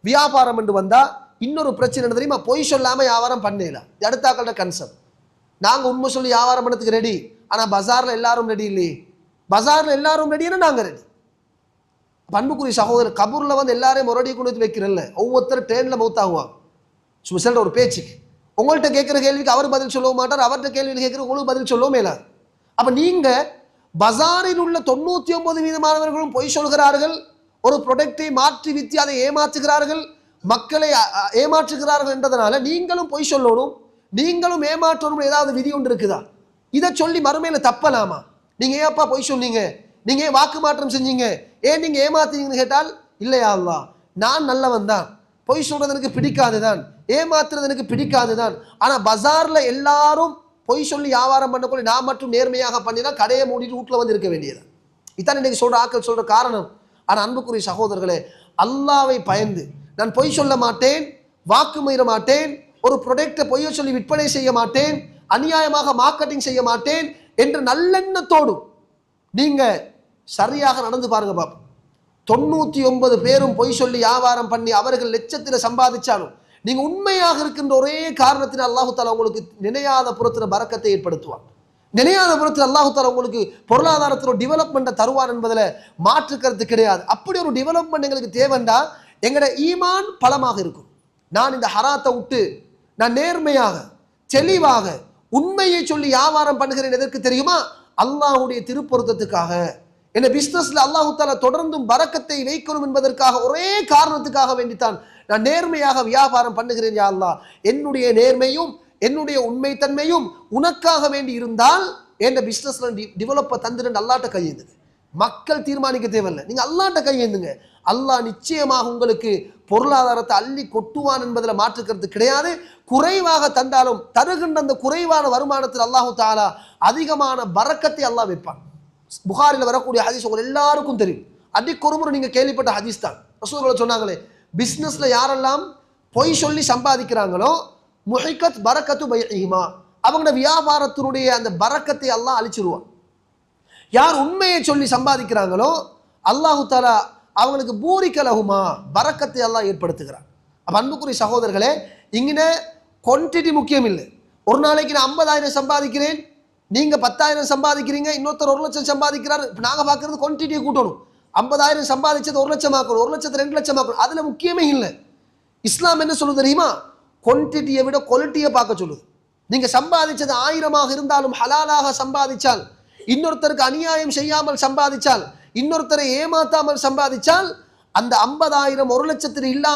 வியாபாரம் என்று வந்தா இன்னொரு பிரச்சனை என்ன தெரியுமா? பொய் சொல்லாம வியாபாரம் பண்ணல. அடுத்தாக்களோட கன்செப்ட். நாங்க உண்மை சொல்லி வியாபாரம் பண்ணதுக்கு ரெடி, ஆனா பஜார்ல எல்லாரும் ரெடி இல்லையே. பஜார்ல எல்லாரும் ரெடினா நாங்க ரெடி. பண்புக்குரிய சகோதரர், கபூர்ல வந்து எல்லாரையும் முரடி கொண்டு வைக்கிறல்ல, ஒவ்வொருத்தர் ட்ரெயின்ல மௌத்தாகுவாங்க. சும்மா ஒரு பேச்சுக்கு உங்கள்கிட்ட கேட்கிற கேள்விக்கு அவர் பதில் சொல்ல மாட்டார், அவர்கிட்ட கேள்வி கேட்கிற உங்களுக்கு பதில் சொல்லவும் மேலாது. அப்ப நீங்க பஜாரில் உள்ள 99% பொய் சொல்கிறார்கள், ஒரு ப்ரொடக்டை மாற்றி வித்து அதை ஏமாற்றுகிறார்கள், மக்களை ஏமாற்றுகிறார்கள் என்றதுனால நீங்களும் பொய் சொல்லணும், நீங்களும் ஏமாற்றணும். ஏதாவது விதி ஒன்று இருக்குதா? இதை சொல்லி மறுமையில தப்பலாமா? நீங்க ஏப்பா பொய் சொன்னீங்க, நீங்க ஏன் வாக்கு மாற்றம் செஞ்சீங்க, ஏன் நீங்க ஏமாத்தீங்கன்னு கேட்டால், இல்லையா அல்லாஹ் நான் நல்லவன் தான், பொய் சொல்றது எனக்கு பிடிக்காதுதான், ஏமாத்துறது எனக்கு பிடிக்காதுதான், ஆனா பஜார்ல எல்லாரும் பொய் சொல்லி வியாபாரம் பண்ணக்குள்ள நான் மட்டும் நேர்மையாக பண்ணினா கடையை மூடிட்டு வீட்டுல வந்து இருக்க வேண்டியது. இதான் இன்னைக்கு சொல்ற ஆக்கள் சொல்ற காரணம். ஆனா அன்புக்குரிய சகோதரர்களே, அல்லாவை பயந்து நான் பொய் சொல்ல மாட்டேன், வாக்கு மீற மாட்டேன், ஒரு ப்ரொடக்டை பொய்ய சொல்லி விற்பனை செய்ய மாட்டேன், அநியாயமாக மார்க்கெட்டிங் செய்ய மாட்டேன் என்ற நல்லெண்ணத்தோடு நீங்க சரியாக நடந்து பாருங்க பாப்பா. 99 பேரும் பொய் சொல்லி வியாபாரம் பண்ணி அவர்கள் லட்சத்தில் சம்பாதிச்சாலும் நீங்க உண்மையாக இருக்கின்ற ஒரே காரணத்தில் அல்லாஹு தாலா உங்களுக்கு நினையாத புறத்தில் பரக்கத்தை ஏற்படுத்துவான். நினையாத புறத்தில் அல்லாஹு தாலா உங்களுக்கு பொருளாதாரத்தில் டெவலப்மெண்ட்டை தருவான் என்பதில் மாற்று கருத்து கிடையாது. அப்படி ஒரு டெவலப்மெண்ட் எங்களுக்கு தேவைண்டா எங்களோட ஈமான் பலமாக இருக்கும். நான் இந்த ஹராத்தை விட்டு நான் நேர்மையாக தெளிவாக உண்மையை சொல்லி வியாபாரம் பண்ணுகிறேன். எதற்கு தெரியுமா? அல்லாஹுடைய திருப்பொருத்தத்துக்காக. என்ன பிசினஸ்ல அல்லாஹு தாலா தொடர்ந்தும் பரக்கத்தை வைக்கணும் என்பதற்காக, ஒரே காரணத்துக்காக வேண்டித்தான் நான் நேர்மையாக வியாபாரம் பண்ணுகிறேன். யா அல்லாஹ், என்னுடைய நேர்மையும் என்னுடைய உண்மைத்தன்மையும் உனக்காக வேண்டி இருந்தால் என் பிசினஸ்ல டெவலப்ப தந்துட்டு அல்லாட்ட கையேந்துங்க. மக்கள் தீர்மானிக்க தேவையில்லை, நீங்க அல்லாட்ட கையேந்துங்க. அல்லாஹ் நிச்சயமாக உங்களுக்கு பொருளாதாரத்தை அள்ளி கொட்டுவான் என்பதில் மாற்றுக்கிறது கிடையாது. குறைவாக தந்தாலும் தருகின்ற அந்த குறைவான வருமானத்தில் அல்லாஹு தாலா அதிகமான பரக்கத்தை அல்லாஹ் வைப்பான். புகாரில் வரக்கூடிய ஹதீஸ் உங்க எல்லாருக்கும் தெரியும். அடிக்கொருமுறை நீங்க கேள்விப்பட்ட ஹதீஸ் தான். ரசூலுல்லாஹ் சொன்னாங்களே, பிசினஸ்ல யாரெல்லாம் பொய் சொல்லி சம்பாதிக்கிறாங்களோ முஹிகத் பரக்கத்து பைஇஹிமா, அவங்களோட வியாபாரத்தினுடைய அந்த பரக்கத்தை அல்லாஹ் அழிச்சிருவான். யார் உண்மையை சொல்லி சம்பாதிக்கிறாங்களோ அல்லாஹு தாலா அவங்களுக்கு பூரிக்கலகுமா பரக்கத்தை அல்லாஹ் ஏற்படுத்துகிறான். அப்ப அன்புக்குரிய சகோதரர்களே, இங்கே குவான்டிட்டி முக்கியம் இல்லை. ஒரு நாளைக்கு நான் 50,000 சம்பாதிக்கிறேன், நீங்க 10,000 சம்பாதிக்கிறீங்க, இன்னொருத்தர் 1,00,000 சம்பாதிக்கிறார். நாங்க பார்க்கறது குவான்டிட்டியை கூட்டணும். 50,000 சம்பாதிச்சது 1,00,000 ஆக்கணும், 1,00,000 2,00,000 ஆக்கணும். அதுல முக்கியமே இல்லை. இஸ்லாம் என்ன சொல்லுது தெரியுமா? குவான்டிட்டியை விட குவாலிட்டியை பார்க்க சொல்லுது. நீங்க சம்பாதிச்சது 1000 இருந்தாலும் ஹலாலாக சம்பாதிச்சால், இன்னொருத்தருக்கு அநியாயம் செய்யாமல் சம்பாதிச்சால், இன்னொருத்தரை ஏமாத்தாமல் சம்பாதிச்சால், அந்த 50,000 1,00,000 இல்லாம